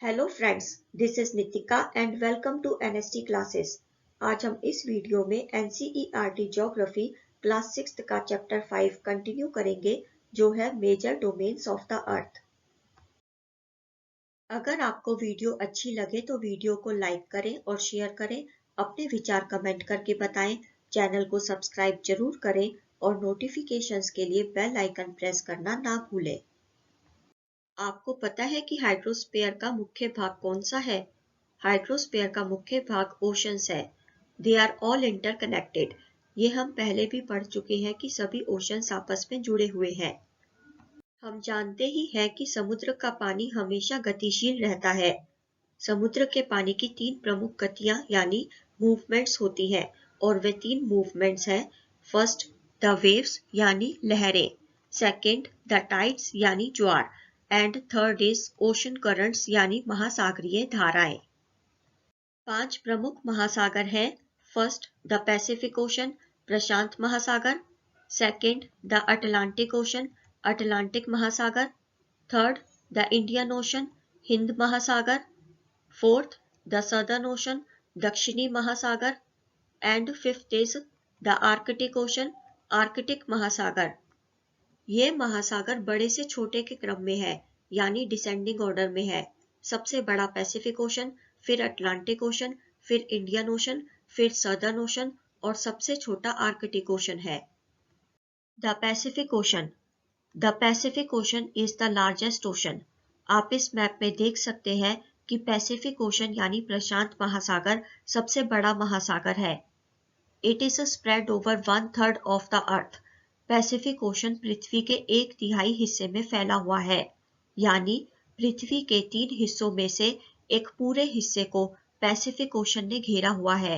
Hello friends, this is Nitika and welcome to NST classes. आज हम इस वीडियो में एनसीईआरटी ज्योग्राफी क्लास 6 का चैप्टर 5 कंटिन्यू करेंगे, जो है major domains of the earth. अगर आपको वीडियो अच्छी लगे तो वीडियो को लाइक करें और शेयर करें, अपने विचार कमेंट करके बताएं, चैनल को सब्सक्राइब जरूर करें और नोटिफिकेशंस के लिए बेल आइकन प्रेस करना ना भूलें। आपको पता है कि हाइड्रोस्फीयर का मुख्य भाग कौन सा है? हाइड्रोस्फीयर का मुख्य भाग ओशंस है। They are all interconnected. ये हम पहले भी पढ़ चुके हैं कि सभी ओशंस आपस में जुड़े हुए हैं। हम जानते ही हैं कि समुद्र का पानी हमेशा गतिशील रहता है। समुद्र के पानी की 3 प्रमुख गतियां यानी मूवमेंट्स होती हैं, और वे 3 मूवमेंट्स हैं। फर्स्ट, द वेव्स यानी लहरें, सेकंड द टाइड्स यानी ज्वार, and third is ocean currents यानी महासागरीय धाराएं। 5 प्रमुख महासागर हैं। फर्स्ट, द पैसिफिक ओशन, प्रशांत महासागर। Second, the Atlantic Ocean, Atlantic महासागर। Third, the Indian Ocean, Hind महासागर। फोर्थ, द सदर्न ओशन, दक्षिणी महासागर। And fifth is the Arctic Ocean, Arctic महासागर। ये महासागर बड़े से छोटे के क्रम में है, यानी डिसेंडिंग ऑर्डर में है। सबसे बड़ा पैसिफिक ओशन, फिर अटलांटिक ओशन, फिर इंडियन ओशन, फिर सदर्न ओशन और सबसे छोटा आर्कटिक ओशन है। The Pacific ocean. The Pacific ocean is the largest ocean. आप इस मैप में देख सकते हैं कि पैसिफिक ओशन यानी प्रशांत महासागर सबसे बड़ा महासागर है। It is spread over 1/3 of the earth. Pacific Ocean पृथ्वी के 1/3 हिस्से में फैला हुआ है, यानी पृथ्वी के 3 हिस्सों में से एक पूरे हिस्से को पैसिफिक ओशन ने घेरा हुआ है।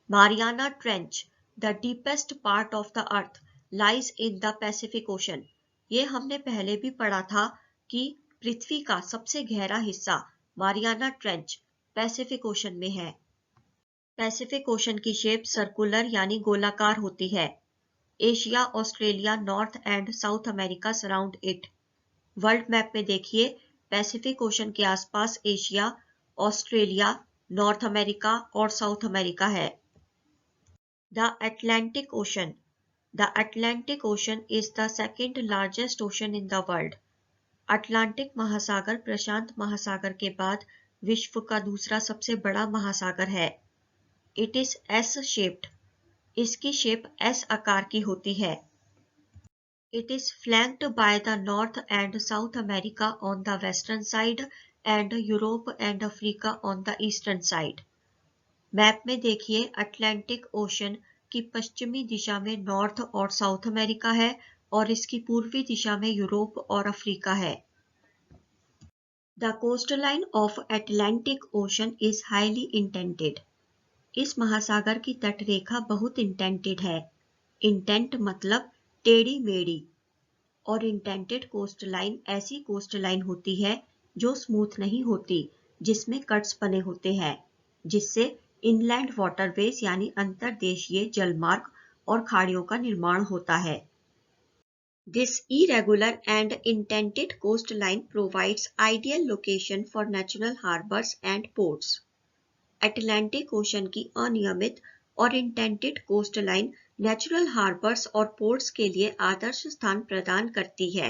Mariana trench, the deepest part of the earth, lies in the Pacific ocean. ये हमने पहले भी पढ़ा था कि पृथ्वी का सबसे गहरा हिस्सा मारियाना ट्रेंच पैसिफिक ओशन में है। पैसिफिक ओशन की शेप सर्कुलर यानी गोलाकार होती है। Asia, Australia, north and south America surround it. World map में देखिए, पैसिफिक ओशन के आसपास एशिया, ऑस्ट्रेलिया, नॉर्थ अमेरिका और साउथ अमेरिका है। The Atlantic ocean. The Atlantic ocean is the second largest ocean in the world. Atlantic महासागर प्रशांत महासागर के बाद विश्व का दूसरा सबसे बड़ा महासागर है। It is S shaped. इसकी शेप एस आकार की होती है। It is flanked by the North and South America on the western side and Europe and Africa on the eastern side. Map में देखिए, अटलांटिक ओशन की पश्चिमी दिशा में नॉर्थ और साउथ अमेरिका है और इसकी पूर्वी दिशा में यूरोप और अफ्रीका है। The coastline of Atlantic Ocean is highly indented. इस महासागर की तटरेखा बहुत इंटेंटेड है। इंटेंट मतलब टेढ़ी मेढ़ी, और इंटेंटेड कोस्टलाइन ऐसी कोस्टलाइन होती है जो स्मूथ नहीं होती, जिसमें कट्स बने होते हैं, जिससे इनलैंड वाटरवेज यानी अंतर्देशीय जलमार्ग और खाड़ियों का निर्माण होता है। This irregular and intended coastline provides ideal location for natural harbours and ports. Atlantic ocean की अनियमित और इंटेंटेड कोस्टलाइन नेचुरल हार्बर्स और पोर्ट्स के लिए आदर्श स्थान प्रदान करती है।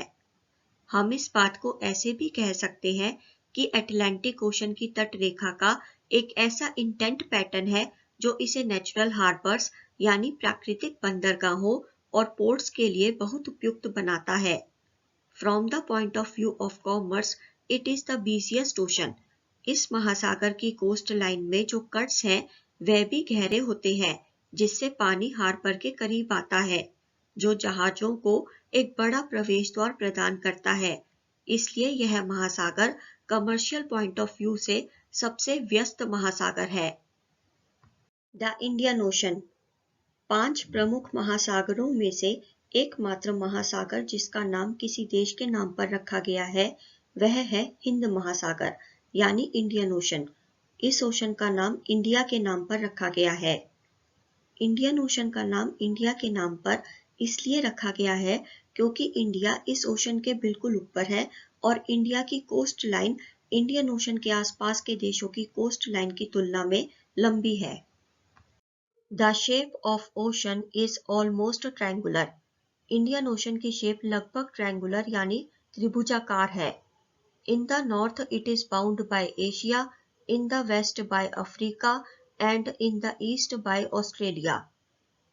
हम इस बात को ऐसे भी कह सकते हैं कि अटलांटिक ओशन की तटरेखा का एक ऐसा इंटेंट पैटर्न है जो इसे नेचुरल हार्बर्स यानी प्राकृतिक बंदरगाहों और पोर्ट्स के लिए बहुत उपयुक्त बनाता है। From the point of view of commerce, it is the busiest ocean. इस महासागर की कोस्ट लाइन में जो कट्स हैं वह भी गहरे होते हैं, जिससे पानी हार्बर के करीब आता है, जो जहाजों को एक बड़ा प्रवेश द्वार प्रदान करता है। इसलिए यह महासागर कमर्शियल पॉइंट ऑफ व्यू से सबसे व्यस्त महासागर है। The Indian ocean. 5 प्रमुख महासागरों में से एकमात्र महासागर जिसका नाम किसी देश के नाम पर रखा गया है वह है हिंद महासागर यानी इंडियन ओशन। इस ओशन का नाम इंडिया के नाम पर रखा गया है। इंडियन ओशन का नाम इंडिया के नाम पर इसलिए रखा गया है क्योंकि इंडिया इस ओशन के बिल्कुल ऊपर है और इंडिया की कोस्ट लाइन इंडियन ओशन के आसपास के देशों की कोस्ट लाइन की तुलना में लंबी है। The shape of ocean is almost triangular. Indian Ocean की शेप लगभग ट्रायंगुलर यानी त्रिभुजाकार है। In the north it is bound by Asia, in the west by Africa and in the east by Australia.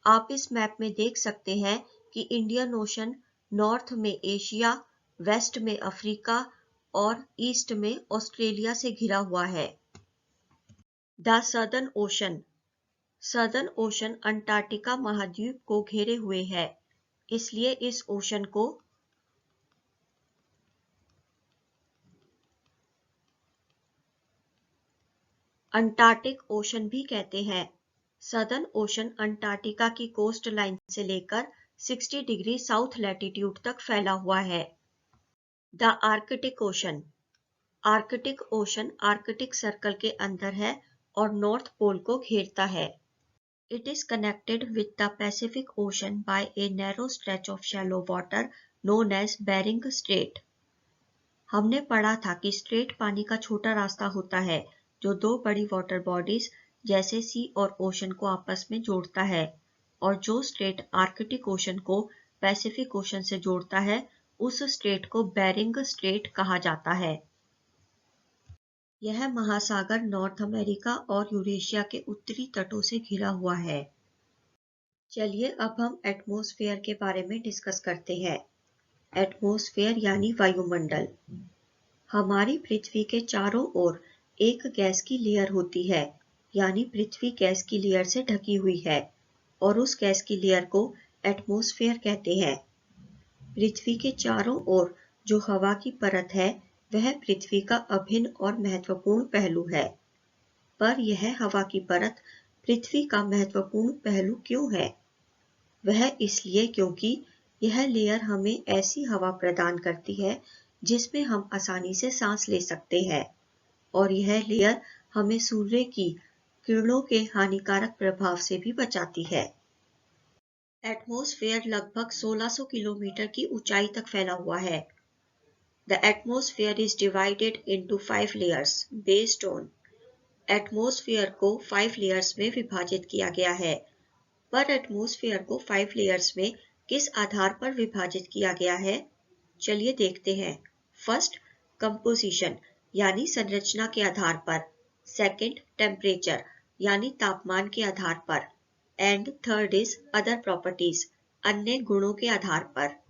आप इस मैप में देख सकते हैं कि इंडियन ओशन नॉर्थ में एशिया, वेस्ट में अफ्रीका और ईस्ट में ऑस्ट्रेलिया से घिरा हुआ है। The Southern Ocean. Southern Ocean Antarctica महाद्वीप को घेरे हुए है, इसलिए इस ओशन को अंटार्कटिक ओशन भी कहते हैं। सदर्न ओशन अंटार्कटिका की कोस्ट लाइन से लेकर 60 डिग्री साउथ लैटिट्यूड तक फैला हुआ है। The Arctic Ocean. Arctic Ocean Arctic circle के अंदर है और नॉर्थ पोल को घेरता है। It is connected with the Pacific Ocean by a narrow stretch of shallow water known as Bering Strait. हमने पढ़ा था कि स्ट्रेट पानी का छोटा रास्ता होता है जो दो बड़ी वाटर बॉडीज जैसे सी और ओशन को आपस में जोड़ता है, और जो स्ट्रेट आर्कटिक ओशन को पैसिफिक ओशन से जोड़ता है उस स्ट्रेट को बेरिंग स्ट्रेट कहा जाता है। यह महासागर नॉर्थ अमेरिका और यूरेशिया के उत्तरी तटों से घिरा हुआ है। चलिए अब हम एटमॉस्फेयर के बारे में डिस्कस करते हैं। एटमॉस्फेयर यानी वायुमंडल। हमारी पृथ्वी के चारों ओर एक गैस की लेयर होती है, यानी पृथ्वी गैस की लेयर से ढकी हुई है और उस गैस की लेयर को एटमॉस्फेयर कहते हैं। पृथ्वी के चारों ओर जो हवा की परत है वह पृथ्वी का अभिन्न और महत्वपूर्ण पहलू है। पर यह हवा की परत पृथ्वी का महत्वपूर्ण पहलू क्यों है? वह इसलिए क्योंकि यह लेयर हमें ऐसी हवा प्रदान करती है जिसमें हम आसानी से सांस ले सकते हैं, और यह लेयर हमें सूर्य की किरणों के हानिकारक प्रभाव से भी बचाती है। एटमॉस्फेयर लगभग 1600 किलोमीटर की ऊंचाई तक फैला हुआ है। The atmosphere is divided into 5 layers based on। Atmosphere को 5 लेयर्स में विभाजित किया गया है। पर एटमॉस्फेयर को 5 लेयर्स में किस आधार पर विभाजित किया गया है? चलिए देखते हैं। फर्स्ट, कंपोजिशन यानी संरचना के आधार पर। सेकंड, टेम्परेचर यानी तापमान के आधार पर। And third is other properties, अन्य गुणों के आधार पर।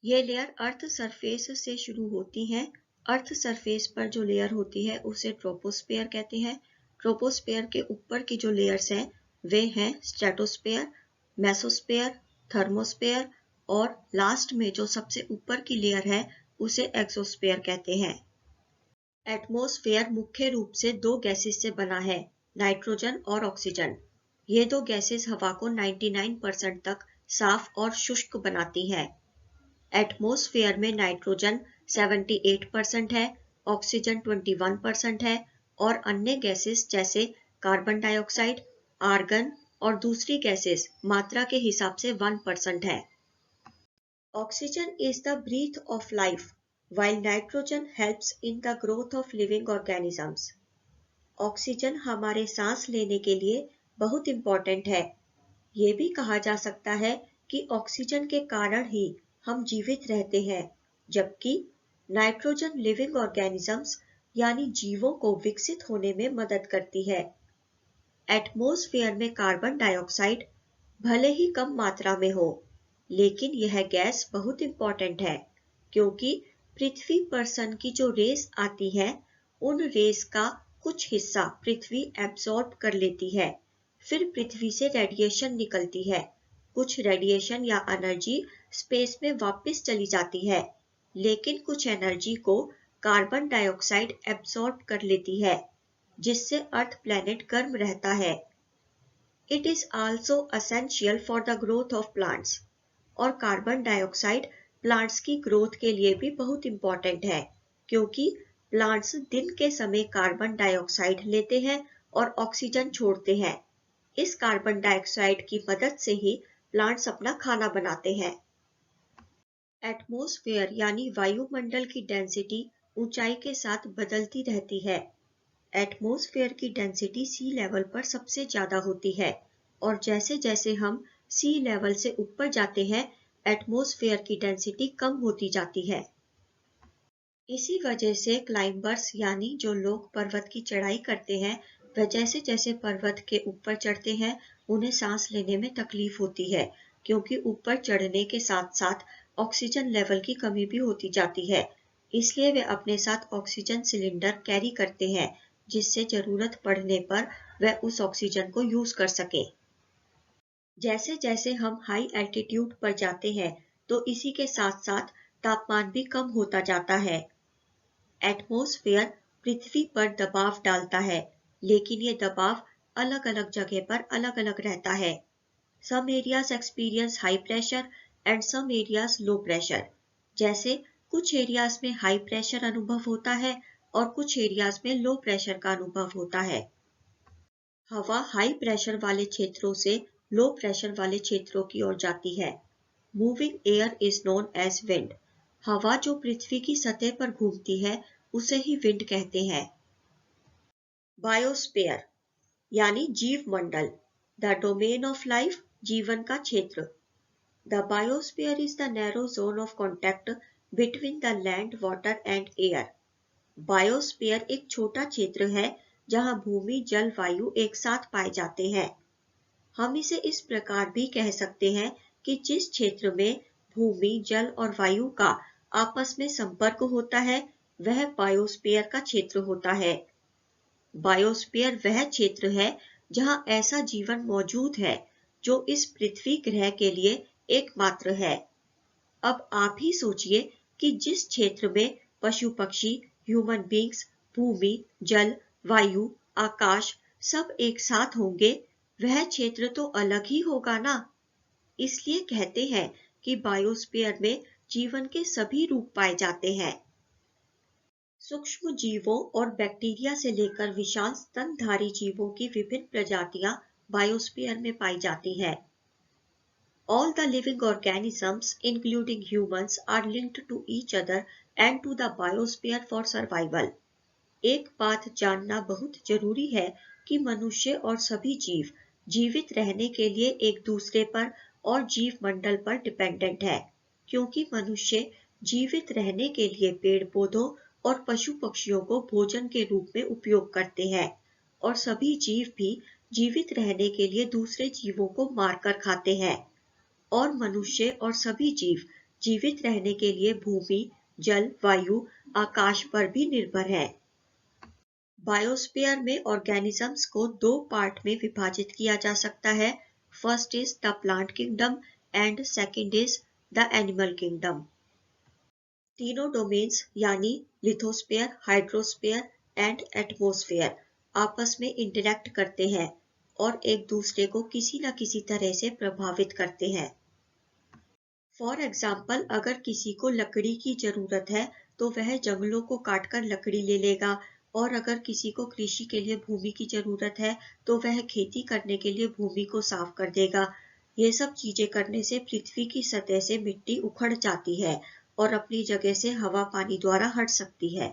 ये लेयर अर्थ सरफेस से शुरू होती हैं। अर्थ सरफेस पर जो लेयर होती है उसे ट्रोपोस्फेयर कहते हैं। ट्रोपोस्फेयर के ऊपर की जो लेयर्स हैं वे हैं स्ट्रेटोस्फेयर, मेसोस्फेयर, थर्मोस्फेयर और लास्ट में जो सबसे ऊपर की लेयर है उसे एक्सोस्फेयर कहते हैं। एटमॉस्फेयर मुख्य रूप से दो गैसेस से बना है, नाइट्रोजन और ऑक्सीजन। ये दो गैसेस हवा को 99% तक साफ और शुष्क बनाती हैं। एटमॉस्फेयर में नाइट्रोजन 78% है, ऑक्सीजन 21% है और अन्य गैसेस जैसे कार्बन डाइऑक्साइड, आर्गन और दूसरी गैसेस मात्रा के हिसाब से 1% है। Oxygen is the breath of life while nitrogen helps in the growth of living organisms. Oxygen हमारे सांस लेने के लिए बहुत इंपॉर्टेंट है। ये भी कहा जा सकता है कि ऑक्सीजन के कारण ही हम जीवित रहते हैं, जबकि नाइट्रोजन लिविंग ऑर्गेनिजम्स यानी जीवों को विकसित होने में मदद करती है। एटमॉस्फेयर में कार्बन डाइऑक्साइड भले ही कम मात्रा में हो, लेकिन यह गैस बहुत इंपॉर्टेंट है क्योंकि पृथ्वी पर सन की जो रेस आती हैं, उन रेस का कुछ हिस्सा पृथ्वी एब्सॉर्ब कर लेती है। फिर पृथ्वी से रेडिएशन निकलती है। कुछ रेडिएशन या एनर्जी स्पेस में वापस चली जाती है, लेकिन कुछ एनर्जी को कार्बन डाइऑक्साइड एब्सॉर्ब कर लेती है, जिससे अर्थ प्लैनेट गर्म रहता है। It is also essential for the growth of plants. और कार्बन डाइऑक्साइड प्लांट्स की ग्रोथ के लिए भी बहुत इंपॉर्टेंट है, क्योंकि प्लांट्स दिन के समय कार्बन डाइऑक्साइड लेते हैं और ऑक्सीजन छोड़ते हैं। इस कार्बन डाइऑक्साइड की मदद से ही प्लांट्स अपना खाना बनाते हैं। एटमॉस्फेयर यानी वायुमंडल की डेंसिटी ऊंचाई के साथ बदलती रहती है। एटमॉस्फेयर की डेंसिटी सी लेवल पर सबसे ज्यादा होती है और जैसे जैसे हम सी लेवल से ऊपर जाते हैं, एटमॉस्फेयर की डेंसिटी कम होती जाती है। इसी वजह से क्लाइंबर्स यानी जो लोग पर्वत की चढ़ाई करते हैं, वह जैसे जैसे पर्वत के ऊपर चढ़ते हैं, उन्हें सांस लेने में तकलीफ होती है, क्योंकि ऊपर चढ़ने के साथ साथ ऑक्सीजन लेवल की कमी भी होती जाती है। इसलिए वे अपने साथ ऑक्सीजन सिलेंडर कैरी करते हैं, जिससे जरूरत पड़ने पर वह उस ऑक्सीजन को यूज कर सके। जैसे जैसे हम हाई एल्टीट्यूड पर जाते हैं, तो इसी के साथ साथ तापमान भी कम होता जाता है। एटमॉस्फेयर पृथ्वी पर दबाव डालता है, लेकिन ये दबाव अलग अलग जगह पर अलग अलग रहता है। Some areas experience high pressure and some areas low pressure. जैसे कुछ एरियाज में हाई प्रेशर अनुभव होता है और कुछ एरियाज में लो प्रेशर का अनुभव होता है। हवा हाई प्रेशर वाले क्षेत्रों से लो प्रेशर वाले क्षेत्रों की ओर जाती है। Moving air is known as wind. हवा जो पृथ्वी की सतह पर घूमती है, उसे ही विंड कहते हैं। बायोस्फीयर यानी जीव मंडल, द डोमेन ऑफ लाइफ, जीवन का क्षेत्र। The biosphere is the narrow zone of contact between the land, water and air. Biosphere एक छोटा क्षेत्र है जहां भूमि, जल, वायु एक साथ पाए जाते हैं। हम इसे इस प्रकार भी कह सकते हैं कि जिस क्षेत्र में भूमि, जल और वायु का आपस में संपर्क होता है, वह बायोस्फीयर का क्षेत्र होता है। बायोस्फीयर वह क्षेत्र है जहां ऐसा जीवन मौजूद है जो इस पृथ्वी ग्रह के लिए एकमात्र है। अब आप ही सोचिए कि जिस क्षेत्र में पशु पक्षी, ह्यूमन बींग्स, भूमि, जल, वायु, आकाश सब एक साथ होंगे, वह क्षेत्र तो अलग ही होगा ना। इसलिए कहते हैं कि बायोस्फीयर में जीवन के सभी रूप पाए जाते हैं। सूक्ष्म जीवों और बैक्टीरिया से लेकर विशाल स्तनधारी जीवों की विभिन्न प्रजातियां बायोस्फीयर में पाई जाती हैं। All the living organisms, including humans, are linked to each other and to the biosphere for survival. एक बात जानना बहुत जरूरी है कि मनुष्य और सभी जीव जीवित रहने के लिए एक दूसरे पर और जीव मंडल पर डिपेंडेंट है, क्योंकि मनुष्य जीवित रहने के लिए पेड़ पौधों और पशु पक्षियों को भोजन के रूप में उपयोग करते हैं, और सभी जीव भी जीवित रहने के लिए दूसरे जीवों को मारकर खाते हैं, और मनुष्य और सभी जीव जीवित रहने के लिए भूमि, जल, वायु, आकाश पर भी निर्भर है। बायोस्फीयर में ऑर्गेनिजम्स को दो पार्ट में विभाजित किया जा सकता है। First is the plant kingdom and second is the animal kingdom. तीनों डोमेन्स यानी लिथोस्फीयर, हाइड्रोस्फीयर एंड एटमॉस्फेयर आपस में इंटरैक्ट करते हैं और एक दूसरे को किसी न किसी तरह से प्रभावित करते हैं। फॉर एग्जाम्पल, अगर किसी को लकड़ी की जरूरत है तो वह जंगलों को काटकर लकड़ी ले लेगा, और अगर किसी को कृषि के लिए भूमि की जरूरत है तो वह खेती करने के लिए भूमि को साफ कर देगा। ये सब चीजें करने से पृथ्वी की सतह से मिट्टी उखड़ जाती है और अपनी जगह से हवा पानी द्वारा हट सकती है।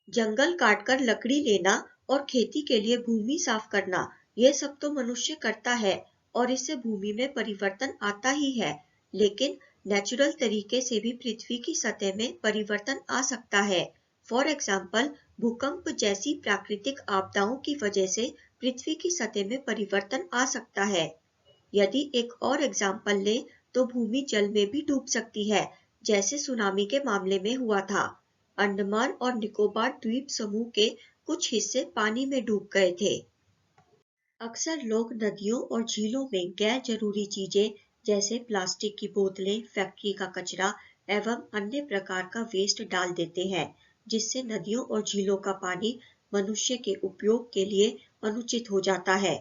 जंगल काटकर लकड़ी लेना और खेती के लिए भूमि साफ करना, ये सब तो मनुष्य करता है और इससे भूमि में परिवर्तन आता ही है, लेकिन नेचुरल तरीके से भी पृथ्वी की सतह में परिवर्तन आ सकता है। फॉर एग्जाम्पल, भूकंप जैसी प्राकृतिक आपदाओं की वजह से पृथ्वी की सतह में परिवर्तन आ सकता है। यदि एक और एग्जाम्पल ले तो भूमि जल में भी डूब सकती है, जैसे सुनामी के मामले में हुआ था। अंडमान और निकोबार द्वीप समूह के कुछ हिस्से पानी में डूब गए थे। अक्सर लोग नदियों और झीलों में गैर जरूरी चीजें जैसे प्लास्टिक की बोतलें, फैक्ट्री का कचरा एवं अन्य प्रकार का वेस्ट डाल देते हैं, जिससे नदियों और झीलों का पानी मनुष्य के उपयोग के लिए अनुचित हो जाता है।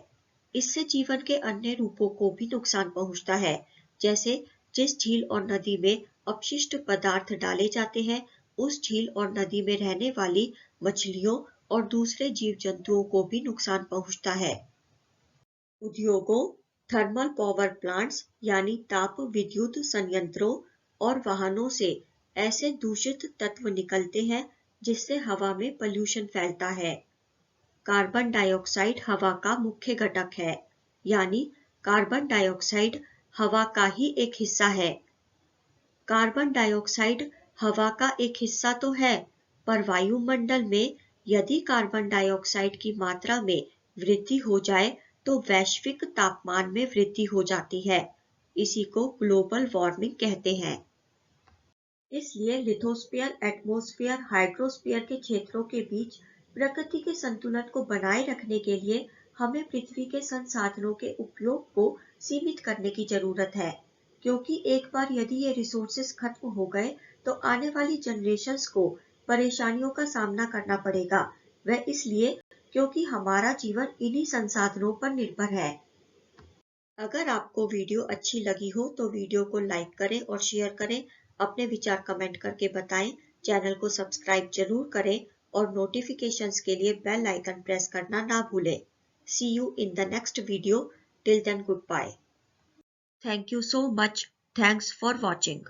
इससे जीवन के अन्य रूपों को भी नुकसान पहुंचता है, जैसे जिस झील और नदी में अपशिष्ट पदार्थ डाले जाते हैं, उस झील और नदी में रहने वाली मछलियों और दूसरे जीव जंतुओं को भी नुकसान पहुंचता है। उद्योगों, थर्मल पावर प्लांट्स यानी ताप विद्युत संयंत्रों और वाहनों से ऐसे दूषित तत्व निकलते हैं जिससे हवा में पॉल्यूशन फैलता है। कार्बन डाइऑक्साइड हवा का मुख्य घटक है, यानी कार्बन डाइऑक्साइड हवा का ही एक हिस्सा है। कार्बन डाइऑक्साइड हवा का एक हिस्सा तो है, पर वायुमंडल में यदि कार्बन डाइऑक्साइड की मात्रा में वृद्धि हो जाए तो वैश्विक तापमान में वृद्धि हो जाती है। इसी को ग्लोबल वार्मिंग कहते हैं। इसलिए लिथोस्फीयर, एटमॉस्फेयर, हाइड्रोस्फीयर के क्षेत्रों के बीच प्रकृति के संतुलन को बनाए रखने के लिए हमें पृथ्वी के संसाधनों के उपयोग को सीमित करने की जरूरत है, क्योंकि एक बार यदि ये रिसोर्सेस खत्म हो गए तो आने वाली जनरेशन्स को परेशानियों का सामना करना पड़ेगा। वह इसलिए क्योंकि हमारा जीवन इन्हीं संसाधनों पर निर्भर है। अगर आपको वीडियो अच्छी लगी हो तो वीडियो को लाइक करें और शेयर करें, अपने विचार कमेंट करके बताएं, चैनल को सब्सक्राइब जरूर करें और नोटिफिकेशंस के लिए बेल आइकन प्रेस करना ना भूलें। See you in the next video. Till then, goodbye. Thank you so much. Thanks for watching.